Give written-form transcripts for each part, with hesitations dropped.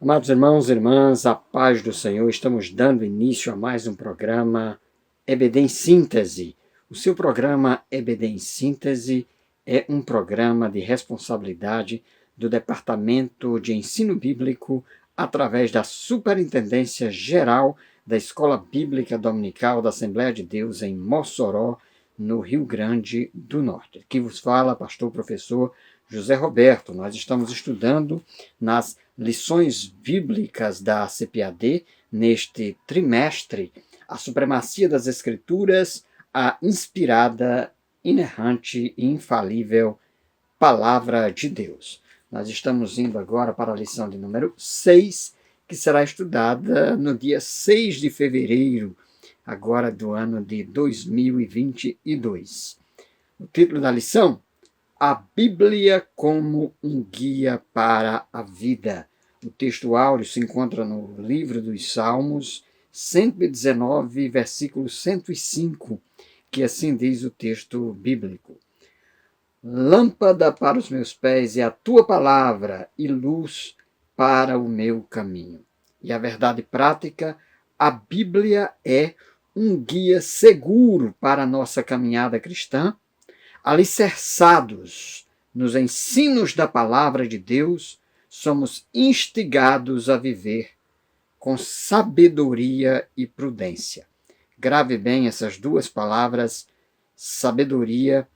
Amados irmãos e irmãs, a paz do Senhor, estamos dando início a mais um programa EBD em Síntese. O seu programa EBD em Síntese é um programa de responsabilidade do Departamento de Ensino Bíblico através da Superintendência Geral da Escola Bíblica Dominical da Assembleia de Deus em Mossoró, no Rio Grande do Norte. Aqui vos fala pastor professor José Roberto. Nós estamos estudando nas lições bíblicas da CPAD, neste trimestre, a supremacia das Escrituras, a inspirada, inerrante e infalível Palavra de Deus. Nós estamos indo agora para a lição de número 6, que será estudada no dia 6 de fevereiro, agora do ano de 2022. O título da lição: A Bíblia como um guia para a vida. O texto áureo se encontra no livro dos Salmos, 119, versículo 105, que assim diz o texto bíblico. Lâmpada para os meus pés é a tua palavra e luz para o meu caminho. E a verdade prática, a Bíblia é um guia seguro para a nossa caminhada cristã, alicerçados nos ensinos da palavra de Deus, somos instigados a viver com sabedoria e prudência. Grave bem essas duas palavras, sabedoria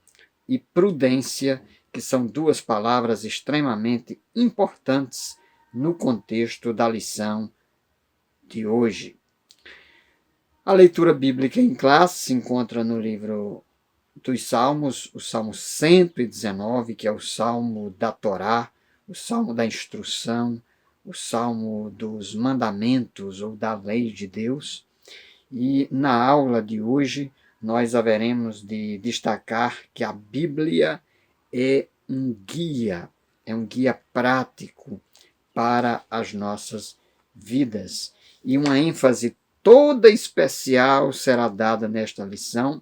e prudência, que são duas palavras extremamente importantes no contexto da lição de hoje. A leitura bíblica em classe se encontra no livro dos Salmos, o Salmo 119, que é o Salmo da Torá, o Salmo da instrução, o Salmo dos mandamentos ou da lei de Deus. E na aula de hoje nós haveremos de destacar que a Bíblia é um guia prático para as nossas vidas. E uma ênfase toda especial será dada nesta lição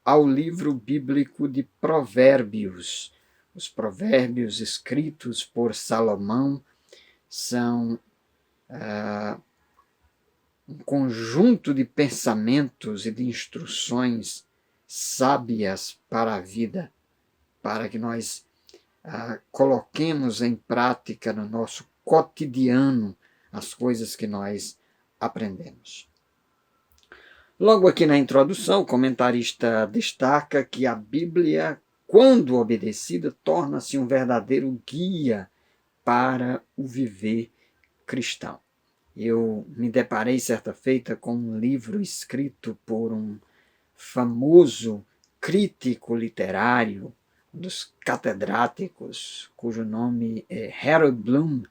ao livro bíblico de Provérbios. Os provérbios escritos por Salomão são um conjunto de pensamentos e de instruções sábias para a vida, para que nós coloquemos em prática no nosso cotidiano as coisas que nós aprendemos. Logo aqui na introdução, o comentarista destaca que a Bíblia, quando obedecida, torna-se um verdadeiro guia para o viver cristão. Eu me deparei certa feita com um livro escrito por um famoso crítico literário, um dos catedráticos, cujo nome é Harold Bloom,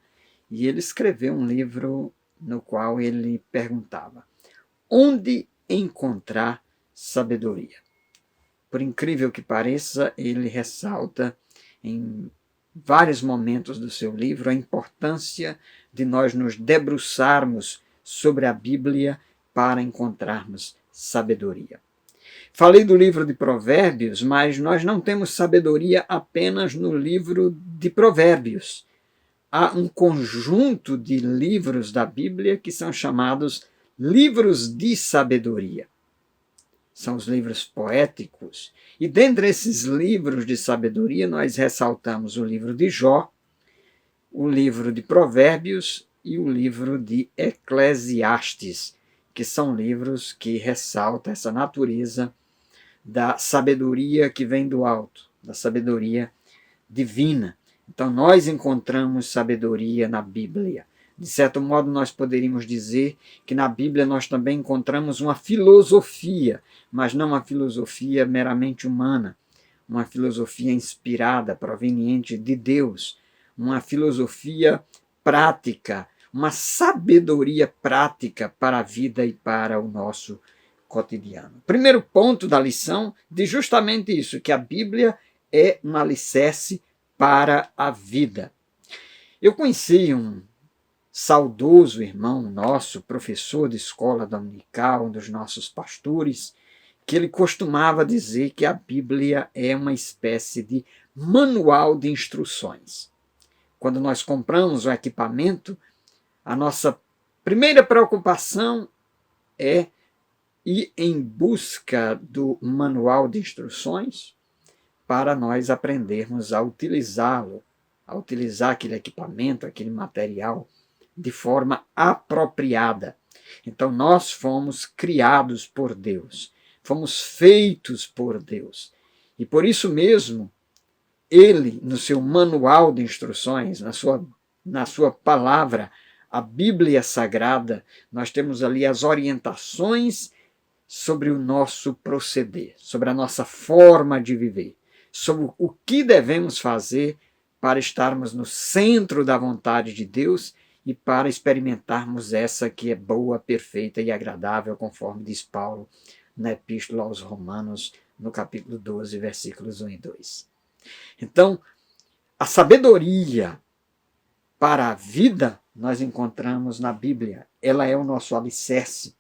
e ele escreveu um livro no qual ele perguntava: onde encontrar sabedoria? Por incrível que pareça, ele ressalta em vários momentos do seu livro a importância de nós nos debruçarmos sobre a Bíblia para encontrarmos sabedoria. Falei do livro de Provérbios, mas nós não temos sabedoria apenas no livro de Provérbios. Há um conjunto de livros da Bíblia que são chamados livros de sabedoria. São os livros poéticos. E dentre esses livros de sabedoria, nós ressaltamos o livro de Jó, o livro de Provérbios e o livro de Eclesiastes, que são livros que ressaltam essa natureza da sabedoria que vem do alto, da sabedoria divina. Então, nós encontramos sabedoria na Bíblia. De certo modo, nós poderíamos dizer que na Bíblia nós também encontramos uma filosofia, mas não uma filosofia meramente humana, uma filosofia inspirada, proveniente de Deus, uma filosofia prática, uma sabedoria prática para a vida e para o nosso cotidiano. O primeiro ponto da lição diz justamente isso, que a Bíblia é um alicerce para a vida. Eu conheci um saudoso irmão nosso, professor de escola dominical, um dos nossos pastores, que ele costumava dizer que a Bíblia é uma espécie de manual de instruções. Quando nós compramos um equipamento, a nossa primeira preocupação é ir em busca do manual de instruções para nós aprendermos a utilizá-lo, a utilizar aquele equipamento, aquele material de forma apropriada. Então nós fomos criados por Deus, fomos feitos por Deus. E por isso mesmo, ele, no seu manual de instruções, na sua palavra, a Bíblia Sagrada, nós temos ali as orientações sobre o nosso proceder, sobre a nossa forma de viver, sobre o que devemos fazer para estarmos no centro da vontade de Deus e para experimentarmos essa que é boa, perfeita e agradável, conforme diz Paulo na Epístola aos Romanos, no capítulo 12, versículos 1 e 2. Então, a sabedoria para a vida nós encontramos na Bíblia. Ela é o nosso alicerce.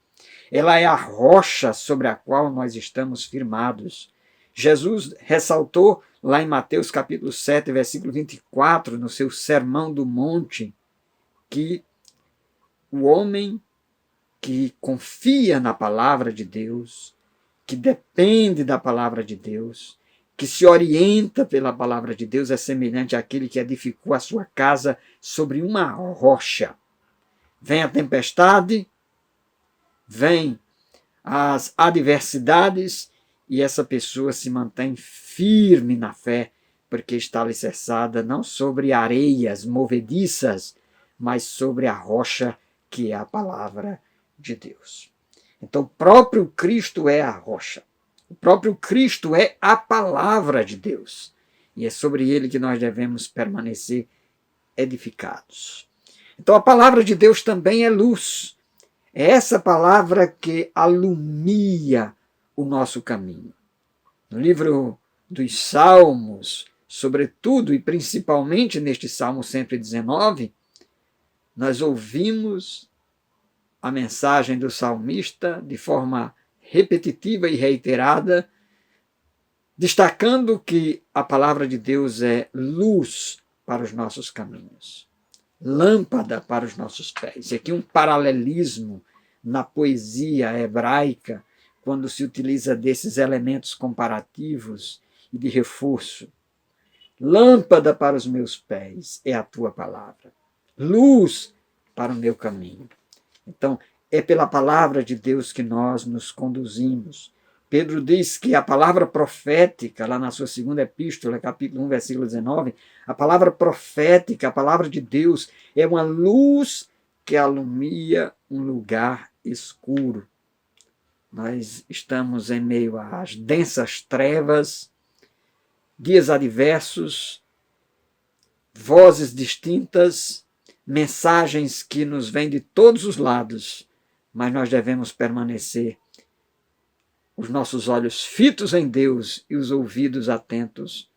Ela é a rocha sobre a qual nós estamos firmados. Jesus ressaltou lá em Mateus capítulo 7, versículo 24, no seu Sermão do Monte, que o homem que confia na palavra de Deus, que depende da palavra de Deus, que se orienta pela palavra de Deus, é semelhante àquele que edificou a sua casa sobre uma rocha. Vem a tempestade, vem as adversidades, e essa pessoa se mantém firme na fé, porque está alicerçada não sobre areias movediças, mas sobre a rocha que é a palavra de Deus. Então, o próprio Cristo é a rocha. O próprio Cristo é a palavra de Deus. E é sobre ele que nós devemos permanecer edificados. Então, a palavra de Deus também é luz. É essa palavra que alumia o nosso caminho. No livro dos Salmos, sobretudo e principalmente neste Salmo 119, nós ouvimos a mensagem do salmista de forma repetitiva e reiterada, destacando que a palavra de Deus é luz para os nossos caminhos, lâmpada para os nossos pés. E aqui um paralelismo na poesia hebraica, quando se utiliza desses elementos comparativos e de reforço. Lâmpada para os meus pés é a tua palavra, luz para o meu caminho. Então, é pela palavra de Deus que nós nos conduzimos. Pedro diz que a palavra profética, lá na sua segunda epístola, capítulo 1, versículo 19, a palavra profética, a palavra de Deus, é uma luz que alumia um lugar escuro. Nós estamos em meio às densas trevas, dias adversos, vozes distintas, mensagens que nos vêm de todos os lados, mas nós devemos permanecer os nossos olhos fitos em Deus e os ouvidos atentos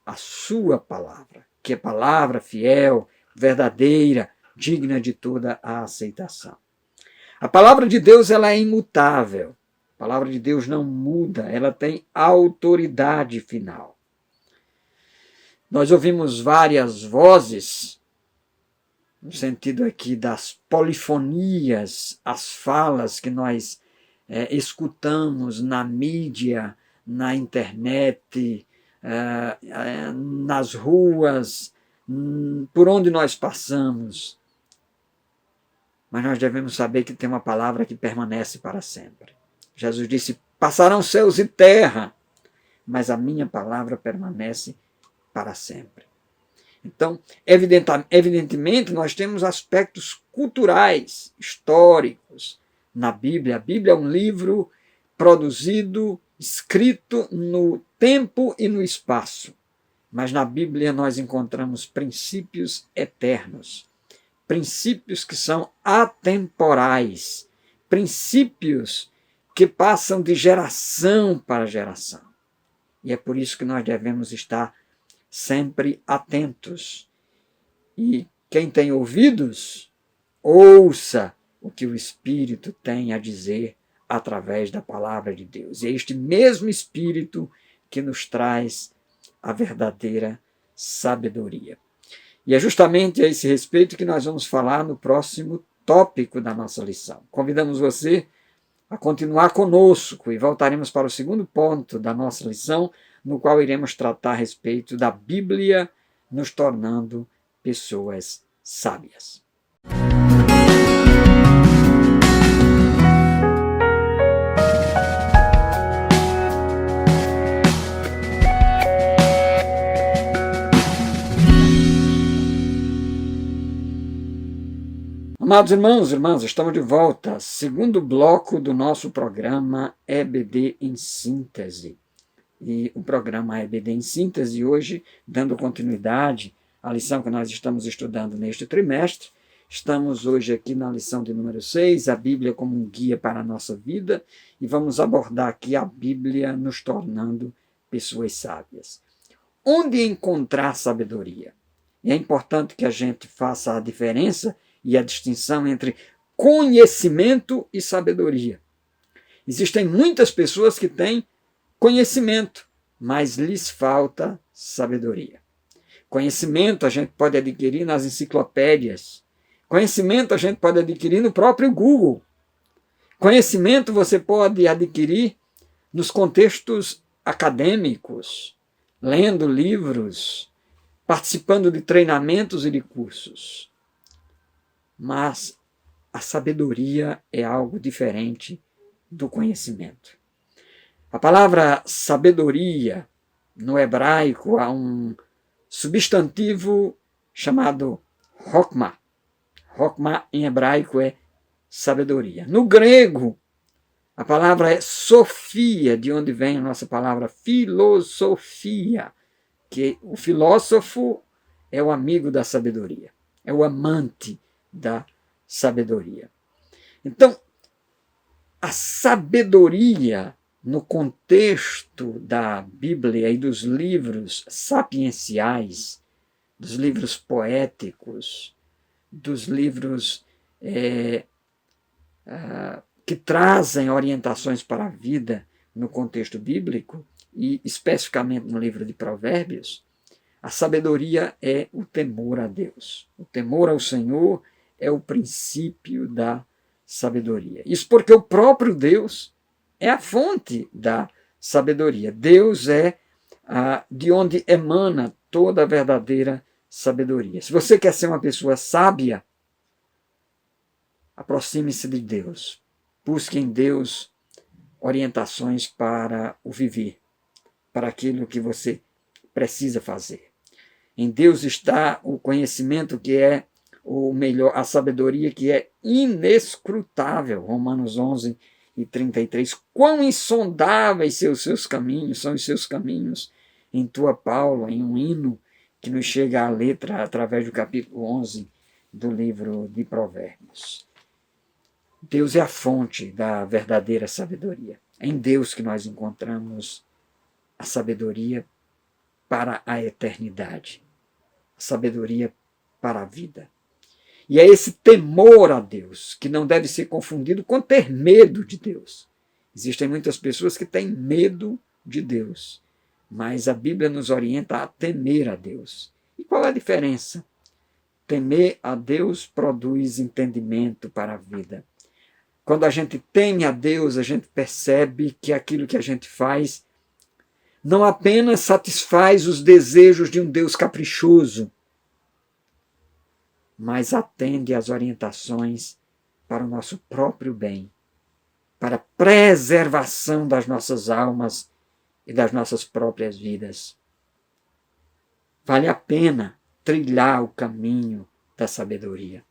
à sua palavra, que é palavra fiel, verdadeira, digna de toda a aceitação. A palavra de Deus ela é imutável. A palavra de Deus não muda, ela tem autoridade final. Nós ouvimos várias vozes, no sentido aqui das polifonias, as falas que nós escutamos na mídia, na internet, nas ruas, por onde nós passamos. Mas nós devemos saber que tem uma palavra que permanece para sempre. Jesus disse, passarão céus e terra, mas a minha palavra permanece para sempre. Então, evidentemente, nós temos aspectos culturais, históricos na Bíblia. A Bíblia é um livro produzido, escrito no tempo e no espaço. Mas na Bíblia nós encontramos princípios eternos, princípios que são atemporais, princípios que passam de geração para geração. E é por isso que nós devemos estar sempre atentos. E quem tem ouvidos, ouça o que o Espírito tem a dizer através da palavra de Deus. E é este mesmo Espírito que nos traz a verdadeira sabedoria. E é justamente a esse respeito que nós vamos falar no próximo tópico da nossa lição. Convidamos você a continuar conosco e voltaremos para o segundo ponto da nossa lição, no qual iremos tratar a respeito da Bíblia nos tornando pessoas sábias. Amados irmãos e irmãs, estamos de volta, segundo bloco do nosso programa EBD em Síntese. E o programa EBD em Síntese hoje, dando continuidade à lição que nós estamos estudando neste trimestre, estamos hoje aqui na lição de número 6, a Bíblia como um guia para a nossa vida, e vamos abordar aqui a Bíblia nos tornando pessoas sábias. Onde encontrar sabedoria? E é importante que a gente faça a diferença e a distinção entre conhecimento e sabedoria. Existem muitas pessoas que têm conhecimento, mas lhes falta sabedoria. Conhecimento a gente pode adquirir nas enciclopédias. Conhecimento a gente pode adquirir no próprio Google. Conhecimento você pode adquirir nos contextos acadêmicos, lendo livros, participando de treinamentos e de cursos. Mas a sabedoria é algo diferente do conhecimento. A palavra sabedoria, no hebraico, há um substantivo chamado Hokmah. Hokmah em hebraico é sabedoria. No grego, a palavra é sofia, de onde vem a nossa palavra filosofia, que o filósofo é o amigo da sabedoria, é o amante da sabedoria. Então, a sabedoria no contexto da Bíblia e dos livros sapienciais, dos livros poéticos, dos livros que trazem orientações para a vida no contexto bíblico, e especificamente no livro de Provérbios, a sabedoria é o temor a Deus. O temor ao Senhor é o princípio da sabedoria. Isso porque o próprio Deus é a fonte da sabedoria. Deus é de onde emana toda a verdadeira sabedoria. Se você quer ser uma pessoa sábia, aproxime-se de Deus. Busque em Deus orientações para o viver, para aquilo que você precisa fazer. Em Deus está o conhecimento que é o melhor, a sabedoria que é inescrutável. Romanos 11 e 33. Quão insondáveis são os seus caminhos em tua Paulo, em um hino que nos chega à letra através do capítulo 11 do livro de Provérbios. Deus é a fonte da verdadeira sabedoria. É em Deus que nós encontramos a sabedoria para a eternidade, a sabedoria para a vida. E é esse temor a Deus que não deve ser confundido com ter medo de Deus. Existem muitas pessoas que têm medo de Deus, mas a Bíblia nos orienta a temer a Deus. E qual é a diferença? Temer a Deus produz entendimento para a vida. Quando a gente teme a Deus, a gente percebe que aquilo que a gente faz não apenas satisfaz os desejos de um Deus caprichoso, mas atende às orientações para o nosso próprio bem, para a preservação das nossas almas e das nossas próprias vidas. Vale a pena trilhar o caminho da sabedoria.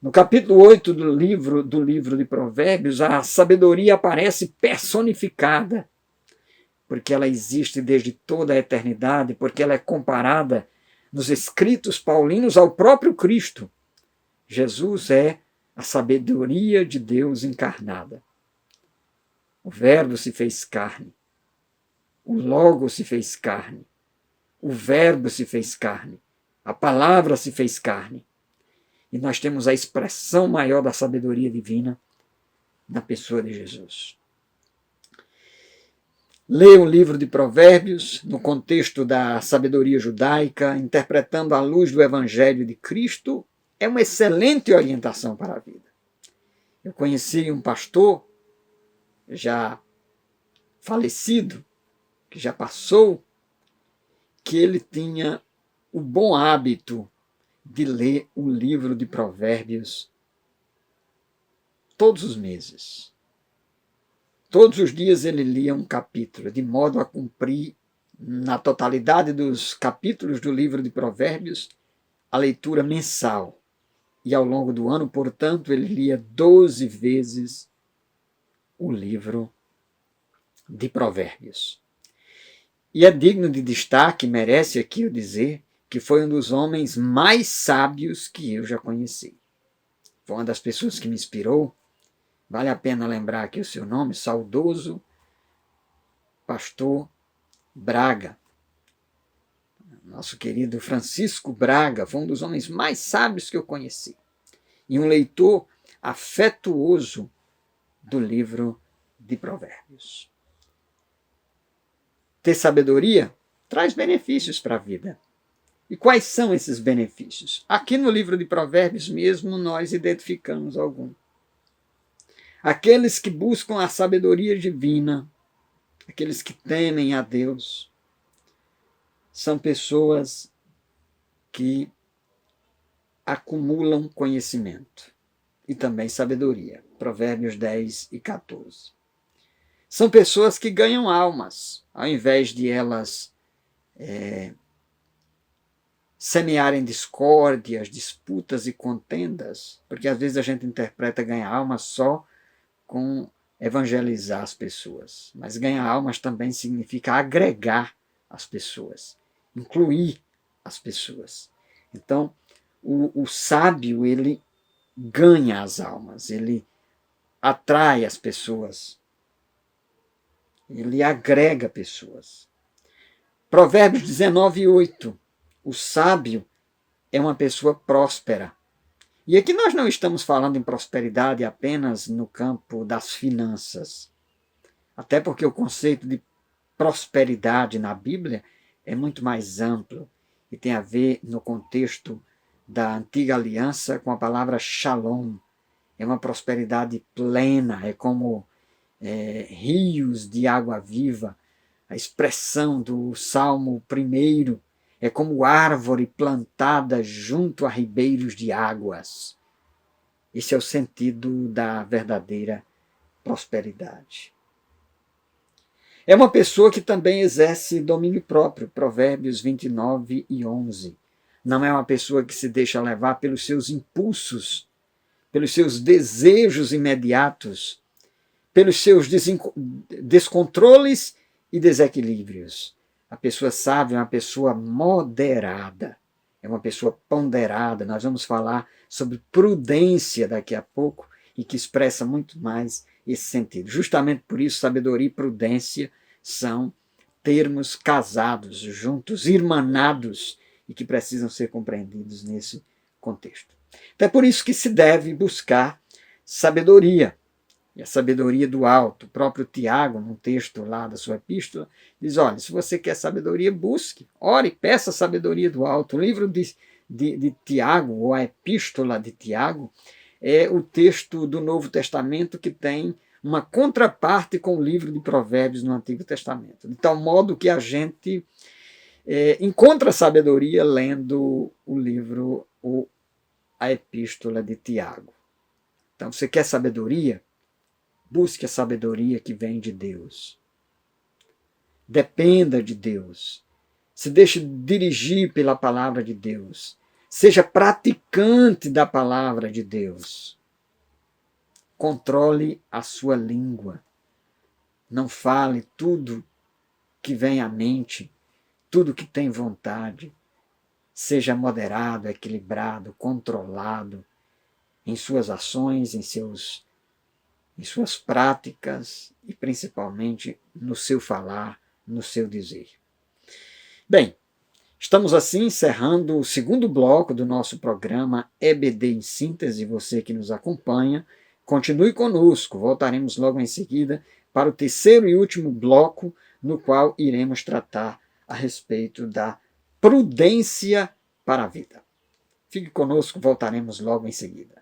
No capítulo 8 do livro de Provérbios, a sabedoria aparece personificada, porque ela existe desde toda a eternidade, porque ela é comparada nos escritos paulinos ao próprio Cristo. Jesus é a sabedoria de Deus encarnada. O Verbo se fez carne. O Logo se fez carne. O Verbo se fez carne. A palavra se fez carne. E nós temos a expressão maior da sabedoria divina na pessoa de Jesus. Ler o livro de Provérbios no contexto da sabedoria judaica, interpretando à luz do Evangelho de Cristo, é uma excelente orientação para a vida. Eu conheci um pastor já falecido, que já passou, que ele tinha o bom hábito de ler o livro de Provérbios todos os meses. Todos os dias ele lia um capítulo, de modo a cumprir, na totalidade dos capítulos do livro de Provérbios, a leitura mensal. E ao longo do ano, portanto, ele lia 12 vezes o livro de Provérbios. E é digno de destaque, merece aqui eu dizer, que foi um dos homens mais sábios que eu já conheci. Foi uma das pessoas que me inspirou. Vale a pena lembrar aqui o seu nome, saudoso pastor Braga. Nosso querido Francisco Braga foi um dos homens mais sábios que eu conheci. E um leitor afetuoso do livro de Provérbios. Ter sabedoria traz benefícios para a vida. E quais são esses benefícios? Aqui no livro de Provérbios mesmo nós identificamos alguns. Aqueles que buscam a sabedoria divina, aqueles que temem a Deus, são pessoas que acumulam conhecimento e também sabedoria. Provérbios 10 e 14. São pessoas que ganham almas, ao invés de elas semearem discórdias, disputas e contendas, porque às vezes a gente interpreta ganhar almas só com evangelizar as pessoas. Mas ganhar almas também significa agregar as pessoas, incluir as pessoas. Então, o sábio, ele ganha as almas, ele atrai as pessoas, ele agrega pessoas. Provérbios 19:8. O sábio é uma pessoa próspera. E aqui nós não estamos falando em prosperidade apenas no campo das finanças. Até porque o conceito de prosperidade na Bíblia é muito mais amplo e tem a ver no contexto da antiga aliança com a palavra shalom. É uma prosperidade plena, é como rios de água viva, a expressão do Salmo 1, é como árvore plantada junto a ribeiros de águas. Esse é o sentido da verdadeira prosperidade. É uma pessoa que também exerce domínio próprio, Provérbios 29:11. Não é uma pessoa que se deixa levar pelos seus impulsos, pelos seus desejos imediatos, pelos seus descontroles e desequilíbrios. A pessoa sábia é uma pessoa moderada, é uma pessoa ponderada. Nós vamos falar sobre prudência daqui a pouco e que expressa muito mais esse sentido. Justamente por isso, sabedoria e prudência são termos casados, juntos, irmanados e que precisam ser compreendidos nesse contexto. Então é por isso que se deve buscar sabedoria. E a sabedoria do alto. O próprio Tiago, num texto lá da sua epístola, diz, olha, se você quer sabedoria, busque, ore, peça a sabedoria do alto. O livro de Tiago, ou a epístola de Tiago, é o texto do Novo Testamento que tem uma contraparte com o livro de Provérbios no Antigo Testamento. De tal modo que a gente encontra sabedoria lendo o livro, ou a epístola de Tiago. Então, você quer sabedoria? Busque a sabedoria que vem de Deus. Dependa de Deus. Se deixe dirigir pela palavra de Deus. Seja praticante da palavra de Deus. Controle a sua língua. Não fale tudo que vem à mente, tudo que tem vontade. Seja moderado, equilibrado, controlado em suas ações, em suas práticas e principalmente no seu falar, no seu dizer. Bem, estamos assim encerrando o segundo bloco do nosso programa EBD em Síntese. Você que nos acompanha, continue conosco. Voltaremos logo em seguida para o terceiro e último bloco no qual iremos tratar a respeito da prudência para a vida. Fique conosco, voltaremos logo em seguida.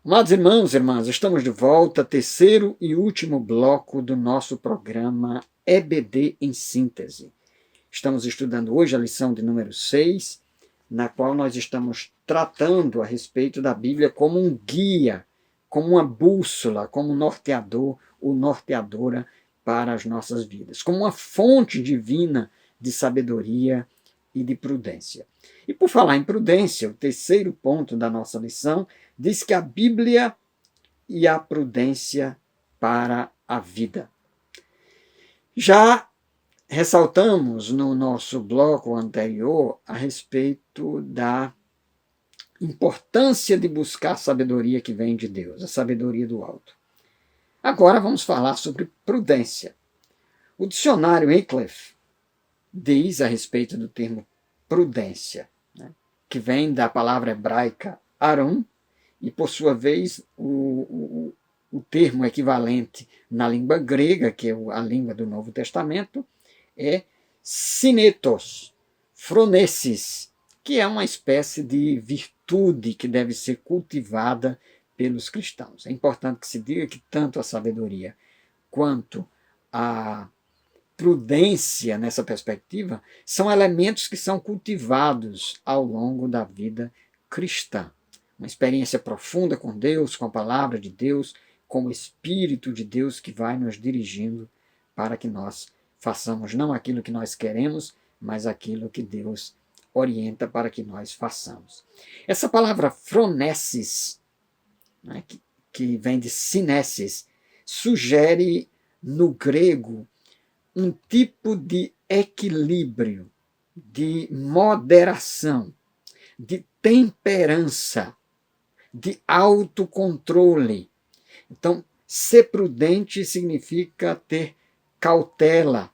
Amados irmãos e irmãs, estamos de volta, terceiro e último bloco do nosso programa EBD em Síntese. Estamos estudando hoje a lição de número 6, na qual nós estamos tratando a respeito da Bíblia como um guia, como uma bússola, como um norteador ou norteadora para as nossas vidas, como uma fonte divina de sabedoria e de prudência. E por falar em prudência, o terceiro ponto da nossa lição diz que a Bíblia e a prudência para a vida. Já ressaltamos no nosso bloco anterior a respeito da importância de buscar a sabedoria que vem de Deus, a sabedoria do alto. Agora vamos falar sobre prudência. O dicionário Wycliffe diz a respeito do termo prudência, né, que vem da palavra hebraica arum, e por sua vez o termo equivalente na língua grega, que é a língua do Novo Testamento, é sinetos, phronesis, que é uma espécie de virtude que deve ser cultivada pelos cristãos. É importante que se diga que tanto a sabedoria quanto a prudência, nessa perspectiva, são elementos que são cultivados ao longo da vida cristã. Uma experiência profunda com Deus, com a palavra de Deus, com o Espírito de Deus que vai nos dirigindo para que nós façamos não aquilo que nós queremos, mas aquilo que Deus orienta para que nós façamos. Essa palavra phronesis, né, que vem de sinesis, sugere no grego um tipo de equilíbrio, de moderação, de temperança, de autocontrole. Então, ser prudente significa ter cautela,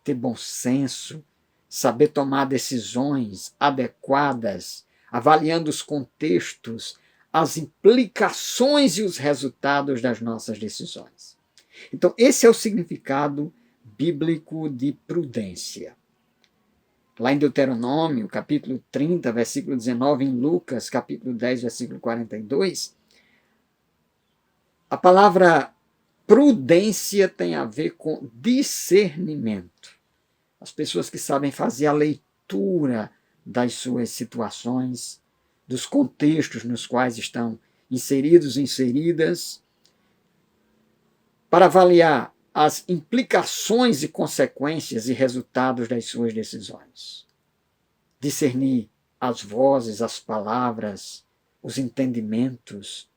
ter bom senso, saber tomar decisões adequadas, avaliando os contextos, as implicações e os resultados das nossas decisões. Então, esse é o significado bíblico de prudência. Lá em Deuteronômio, capítulo 30, versículo 19, em Lucas, capítulo 10, versículo 42, a palavra prudência tem a ver com discernimento. As pessoas que sabem fazer a leitura das suas situações, dos contextos nos quais estão inseridos, inseridas, para avaliar as implicações e consequências e resultados das suas decisões. Discernir as vozes, as palavras, os entendimentos,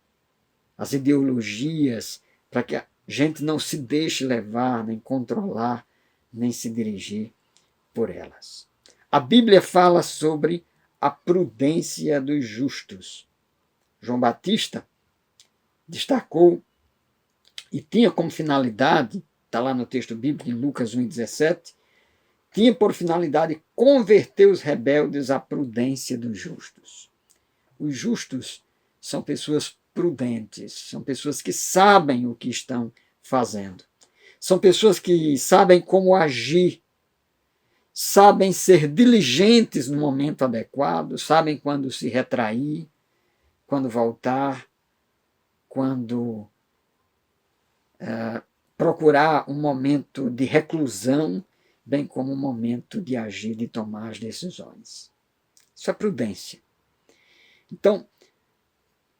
as ideologias, para que a gente não se deixe levar, nem controlar, nem se dirigir por elas. A Bíblia fala sobre a prudência dos justos. João Batista destacou e tinha como finalidade, está lá no texto bíblico, em Lucas 1,17, tinha por finalidade converter os rebeldes à prudência dos justos. Os justos são pessoas prudentes, são pessoas que sabem o que estão fazendo. São pessoas que sabem como agir, sabem ser diligentes no momento adequado, sabem quando se retrair, quando voltar, quando procurar um momento de reclusão, bem como um momento de agir, de tomar as decisões. Isso é prudência. Então,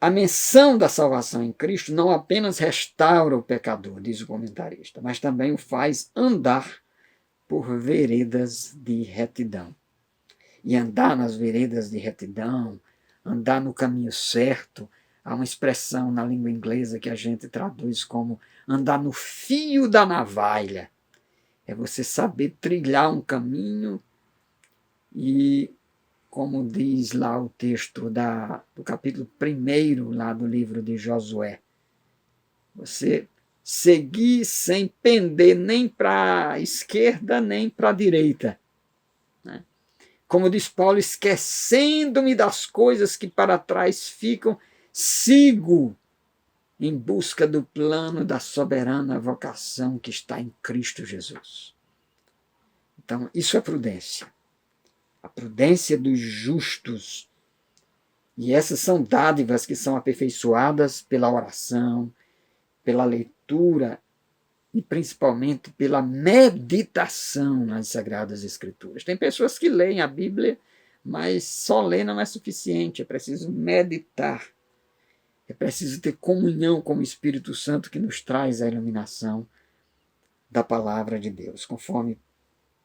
a menção da salvação em Cristo não apenas restaura o pecador, diz o comentarista, mas também o faz andar por veredas de retidão. E andar nas veredas de retidão, andar no caminho certo, há uma expressão na língua inglesa que a gente traduz como andar no fio da navalha. É você saber trilhar um caminho e, como diz lá o texto do capítulo 1 lá do livro de Josué, você seguir sem pender nem para a esquerda nem para a direita. Né? Como diz Paulo, esquecendo-me das coisas que para trás ficam, sigo em busca do plano da soberana vocação que está em Cristo Jesus. Então, isso é prudência. A prudência dos justos. E essas são dádivas que são aperfeiçoadas pela oração, pela leitura e principalmente pela meditação nas Sagradas Escrituras. Tem pessoas que leem a Bíblia, mas só ler não é suficiente, é preciso meditar. É preciso ter comunhão com o Espírito Santo que nos traz a iluminação da palavra de Deus, conforme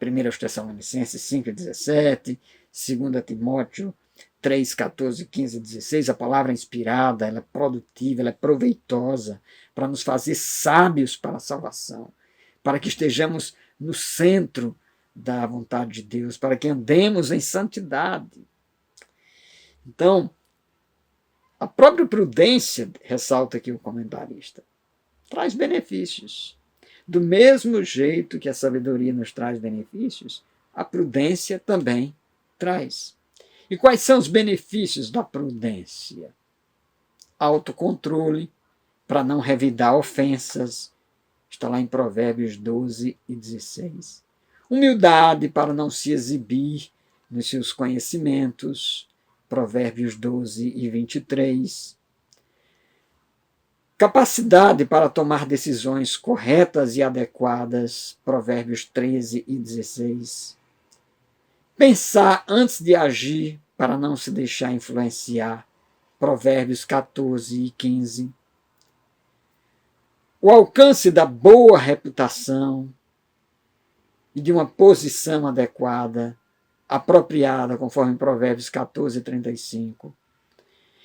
1 Tessalonicenses 5,17, 2 Timóteo 3, 14, 15 e 16, a palavra é inspirada, ela é produtiva, ela é proveitosa para nos fazer sábios para a salvação, para que estejamos no centro da vontade de Deus, para que andemos em santidade. Então, a própria prudência, ressalta aqui o comentarista, traz benefícios. Do mesmo jeito que a sabedoria nos traz benefícios, a prudência também traz. E quais são os benefícios da prudência? Autocontrole, para não revidar ofensas, está lá em Provérbios 12 e 16. Humildade, para não se exibir nos seus conhecimentos, Provérbios 12 e 23. Capacidade para tomar decisões corretas e adequadas, Provérbios 13 e 16. Pensar antes de agir para não se deixar influenciar, Provérbios 14 e 15. O alcance da boa reputação e de uma posição adequada, apropriada, conforme Provérbios 14 e 35.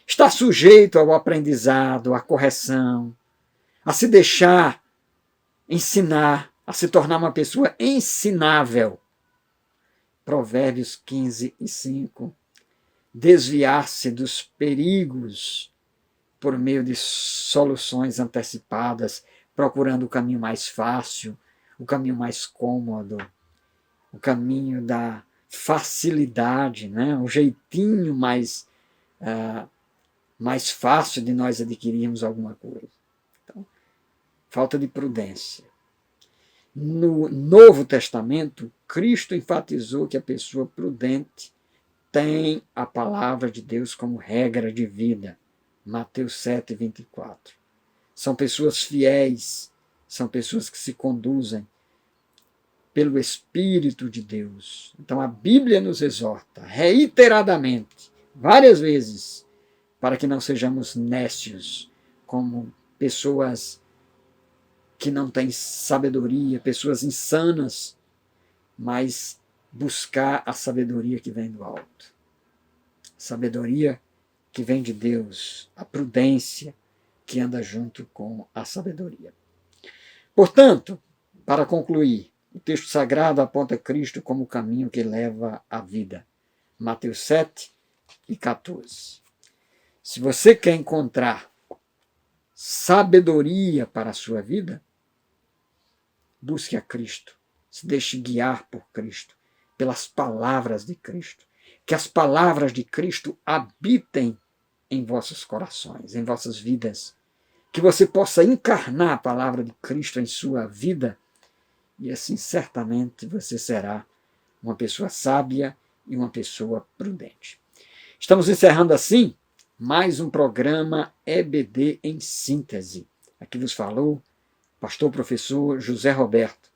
Está sujeito ao aprendizado, à correção, a se deixar ensinar, a se tornar uma pessoa ensinável. Provérbios 15 e 5. Desviar-se dos perigos por meio de soluções antecipadas, procurando o caminho mais fácil, o caminho mais cômodo, o caminho da facilidade, né? O jeitinho mais fácil de nós adquirirmos alguma coisa. Então, falta de prudência. No Novo Testamento, Cristo enfatizou que a pessoa prudente tem a palavra de Deus como regra de vida. Mateus 7, 24. São pessoas fiéis, são pessoas que se conduzem pelo Espírito de Deus. Então a Bíblia nos exorta reiteradamente, várias vezes, para que não sejamos nécios, como pessoas que não têm sabedoria, pessoas insanas, mas buscar a sabedoria que vem do alto. Sabedoria que vem de Deus, a prudência que anda junto com a sabedoria. Portanto, para concluir, o texto sagrado aponta Cristo como o caminho que leva à vida. Mateus 7 e 14. Se você quer encontrar sabedoria para a sua vida, busque a Cristo. Se deixe guiar por Cristo, pelas palavras de Cristo. Que as palavras de Cristo habitem em vossos corações, em vossas vidas. Que você possa encarnar a palavra de Cristo em sua vida e assim certamente você será uma pessoa sábia e uma pessoa prudente. Estamos encerrando assim mais um programa EBD em síntese. Aqui vos falou pastor professor José Roberto.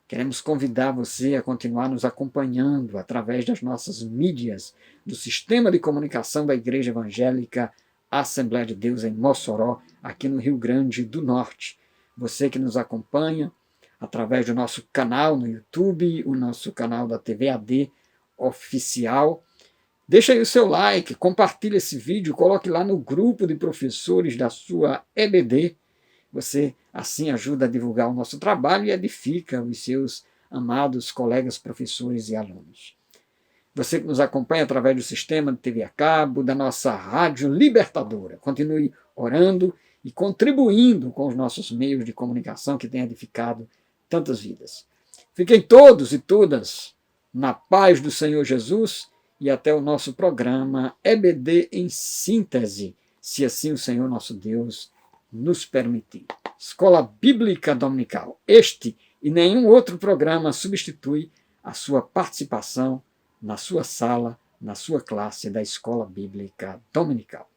Queremos convidar você a continuar nos acompanhando através das nossas mídias do Sistema de Comunicação da Igreja Evangélica Assembleia de Deus em Mossoró, aqui no Rio Grande do Norte. Você que nos acompanha através do nosso canal no YouTube, o nosso canal da TV AD oficial. Deixa aí o seu like, compartilhe esse vídeo, coloque lá no grupo de professores da sua EBD. Você assim ajuda a divulgar o nosso trabalho e edifica os seus amados colegas professores e alunos. Você que nos acompanha através do sistema de TV a cabo, da nossa Rádio Libertadora, continue orando e contribuindo com os nossos meios de comunicação que têm edificado tantas vidas. Fiquem todos e todas na paz do Senhor Jesus e até o nosso programa EBD em Síntese, se assim o Senhor nosso Deus nos permitir. Escola Bíblica Dominical. Este e nenhum outro programa substitui a sua participação na sua sala, na sua classe da Escola Bíblica Dominical.